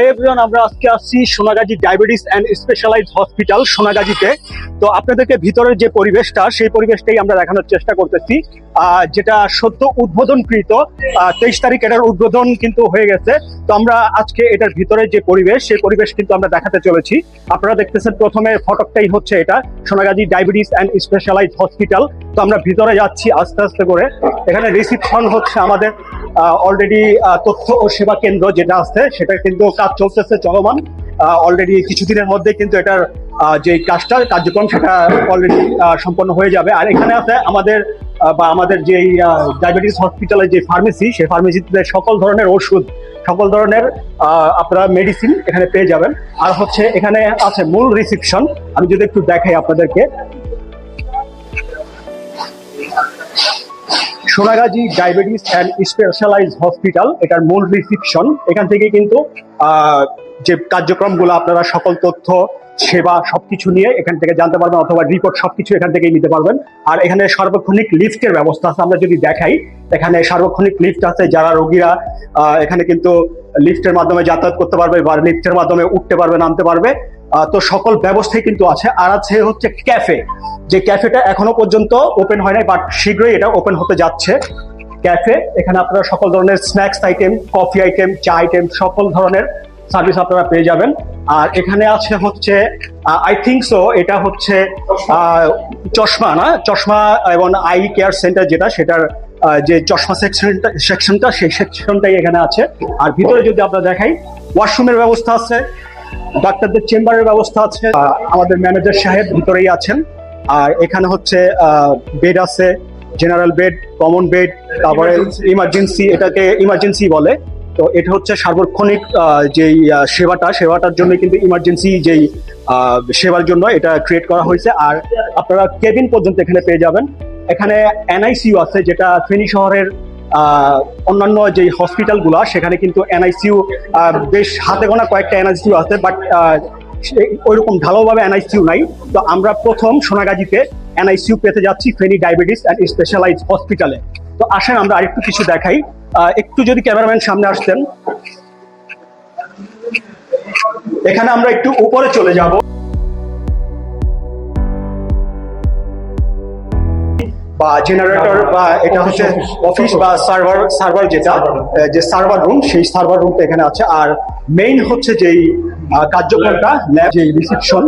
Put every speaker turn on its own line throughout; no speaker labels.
এই এভরিওয়ান, আমরা আজকে আসছি Sonagazi diabetes and specialised hospital সোনাগাজীতে। তো আপনাদেরকে ভিতরের যে পরিবেশটা, সেই পরিবেশটাই আমরা দেখানোর চেষ্টা করতেছি, যেটা সদ্য উদ্বোধনকৃত। 23 তারিখ এটার উদ্বোধন কিন্তু হয়ে গেছে। তো আমরা আজকে এটার ভিতরে যে পরিবেশ, সেই পরিবেশ কিন্তু আমরা দেখাতে চলেছি। আপনারা দেখতেছেন প্রথমে ফটকটাই হচ্ছে এটা Sonagazi diabetes and specialised hospital. তো আমরা ভিতরে যাচ্ছি আস্তে আস্তে করে। এখানে রিসিপশন হচ্ছে আমাদের অলরেডি তথ্য ও সেবা কেন্দ্র যেটা আছে, সেটা কিন্তু কাজ চলতেছে চলমান। অলরেডি কিছুদিনের মধ্যে কিন্তু এটার যে কার্যক্রম সেটা অলরেডি সম্পন্ন হয়ে যাবে। আর এখানে আছে আমাদের যে ডায়াবেটিস হসপিটালের যে ফার্মেসি, সেই ফার্মেসিতে সকল ধরনের ওষুধ, সকল ধরনের আপনারা মেডিসিন এখানে পেয়ে যাবেন। আর হচ্ছে এখানে আছে মূল রিসিপশন। আমি যদি একটু দেখাই আপনাদেরকে, Sonagazi diabetes and specialised hospital, এটার মূল রিসিপশন। এখান থেকে কিন্তু যে কার্যক্রমগুলো আপনারা সকল তথ্য সেবা সবকিছু নিয়ে এখান থেকে জানতে পারবেন, অথবা রিপোর্ট সবকিছু এখান থেকেই নিতে পারবেন। আর এখানে সার্বক্ষণিক লিফটের ব্যবস্থা আছে। আমরা যদি দেখাই, এখানে সার্বক্ষণিক লিফট আছে। যারা রোগীরা এখানে কিন্তু লিফটের মাধ্যমে যাতায়াত করতে পারবে বা লিফটের মাধ্যমে উঠতে পারবে, নামতে পারবে। তো সকল ব্যবস্থাই কিন্তু আছে। আর আছে হচ্ছে ক্যাফে, যে ক্যাফেটা এখনো পর্যন্ত ওপেন হয় নাই, বাট শীঘ্রই এটা ওপেন হতে যাচ্ছে। ক্যাফে, এখানে আপনারা সকল ধরনের স্ন্যাক্স আইটেম, কফি আইটেম, চা আইটেম, সকল ধরনের সার্ভিস আপনারা পেয়ে যাবেন। আর এখানে আছে হচ্ছে আই থিঙ্ক সো এটা হচ্ছে চশমা এবং আই কেয়ার সেন্টার, যেটা সেটার যে চশমা সেকশনটা সেই সেকশনটাই এখানে আছে। আর ভিতরে যদি আপনারা দেখাই, ওয়াশরুমের ব্যবস্থা আছে, ডাক্তারদের চেম্বারের ব্যবস্থা আছে। আমাদের ম্যানেজার সাহেব ভিতরেই আছেন। আর এখানে হচ্ছে বেড আছে, জেনারেল বেড, কমন বেড, তারপরে ইমার্জেন্সি, এটাকে ইমার্জেন্সি বলে। তো এটা হচ্ছে সার্বক্ষণিক যেই সেবাটার জন্য কিন্তু ইমার্জেন্সি যেই সেবার জন্য এটা ক্রিয়েট করা হয়েছে। আর আপনারা কেবিন পর্যন্ত এখানে পেয়ে যাবেন। এখানে এনআইসিইউ আছে, যেটা ফেনী শহরের অন্যান্য যে হসপিটালগুলো, সেখানে কিন্তু এনআইসিইউ বেশ হাতে গোনা কয়েকটা এনআইসিইউ আছে, বাট ওইরকম ঢালাওভাবে এনআইসিইউ নাই। তো আমরা প্রথম সোনাগাজীতে এনআইসিইউ পেতে যাচ্ছি ফেনী ডায়াবেটিস অ্যান্ড স্পেশালাইজড হসপিটালে। তো আসেন আমরা আরেকটু কিছু দেখাই। একটু যদি ক্যামেরাম্যান সামনে আসতেন, এখানে আমরা একটু উপরে চলে যাব। বা জেনারেটর, বা এটা হচ্ছে অফিস বা সার্ভার যেটা, যে সার্ভার রুম, সেই সার্ভার রুমটা এখানে আছে। আর মেইন হচ্ছে যেই কার্যক্রমটা, ল্যাব, যে রিসিপশন,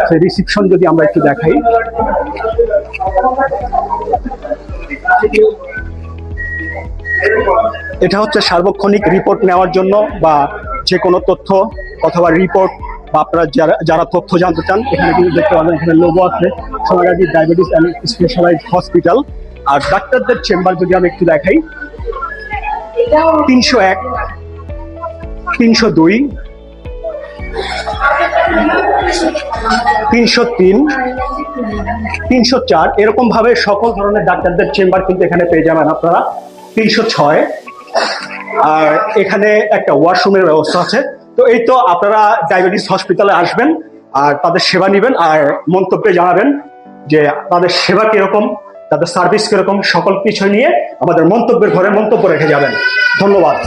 সেই রিসিপশন যদি আমরা একটু দেখাই, এটা হচ্ছে সার্বক্ষণিক রিপোর্ট নেওয়ার জন্য, বা যে কোনো তথ্য অথবা রিপোর্ট, বা আপনারা যারা তথ্য জানতে চান, এখানে কিন্তু দেখতে পাবেন। এখানে লোগো আছে Sonagazi diabetes and specialised hospital. আর ডাক্তারদের চেম্বার যদি আমি একটু দেখাই, 301, 302, 303, 304 এরকম ভাবে সকল ধরনের ডাক্তারদের চেম্বার কিন্তু এখানে পেয়ে যাবেন আপনারা। 306, আর এখানে একটা ওয়াশরুমের ব্যবস্থা আছে। তো এই তো, আপনারা ডায়াবেটিস হসপিটালে আসবেন আর তাদের সেবা নেবেন, আর মন্তব্যে জানাবেন যে তাদের সেবা কিরকম, তাদের সার্ভিস কিরকম, সকল কিছু নিয়ে আমাদের মন্তব্যের ঘরে মন্তব্য রেখে যাবেন। ধন্যবাদ।